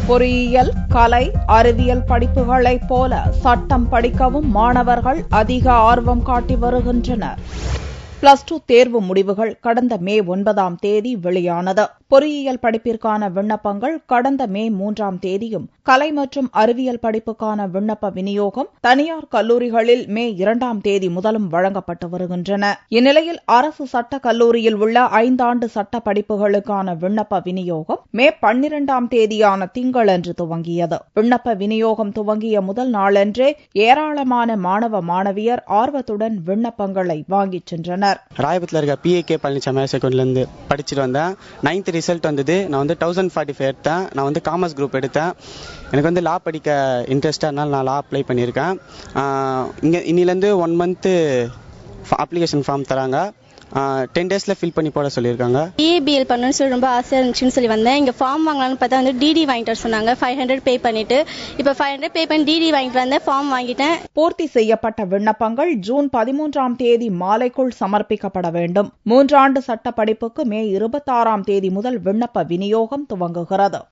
பொறியியல், கலை, அறிவியல் படிப்புகளைப் போல சட்டம் படிக்கவும் மாணவர்கள் அதிக ஆர்வம் காட்டி வருகின்றனர். +2 தேர்வு முடிவுகள் கடந்த மே 9ஆம் தேதி வெளியானது. பொறியியல் படிப்பிற்கான விண்ணப்பங்கள் கடந்த மே 3ஆம் தேதியும், கலை மற்றும் அறிவியல் படிப்புக்கான விண்ணப்ப விநியோகம் தனியார் கல்லூரிகளில் மே 2ஆம் தேதி முதலும் வழங்கப்பட்டு வருகின்றன. இந்நிலையில் அரசு சட்டக் கல்லூரியில் உள்ள 5 ஆண்டு சட்ட படிப்புகளுக்கான விண்ணப்ப விநியோகம் மே 12ஆம் தேதியான திங்களன்று துவங்கியது. விண்ணப்ப விநியோகம் துவங்கிய முதல் நாளன்றே ஏராளமான மாணவ மாணவியர் ஆர்வத்துடன் விண்ணப்பங்களை வாங்கிச் சென்றனர். ராயபுரத்தில் இருக்க PAK பழனிசாமி செகண்ட்லேருந்து படிச்சுட்டு வந்தேன். 9th ரிசல்ட் வந்தது. நான் 1045 எடுத்தேன். நான் காமர்ஸ் குரூப் எடுத்தேன். எனக்கு லா படிக்க இன்ட்ரெஸ்டாக இருந்தாலும் நான் லா அப்ளை பண்ணியிருக்கேன். இங்கே இன்னிலேருந்து 1 month அப்ளிகேஷன் ஃபார்ம் தராங்க. 10 days ஃபில் பண்ணி போட சொல்லியிருக்காங்க. EABL பண்ணணும்னு சொல்லி ரொம்ப ஆசையாக இருந்துச்சுன்னு சொல்லி வந்தேன். இங்கே ஃபார்ம் வாங்கலாம்னு பார்த்தா DD வாங்கிட்டு வர சொன்னாங்க. 500 பே பண்ணிட்டு இப்போ 500 பே பண்ணி DD வாங்கிட்டு வந்தேன். ஃபார்ம் வாங்கிட்டேன். பூர்த்தி செய்யப்பட்ட விண்ணப்பங்கள் ஜூன் 13ஆம் தேதி மாலைக்குள் சமர்ப்பிக்கப்பட வேண்டும். 3 ஆண்டு சட்ட படிப்புக்கு மே 26ஆம் தேதி முதல் விண்ணப்ப விநியோகம் துவங்குகிறது.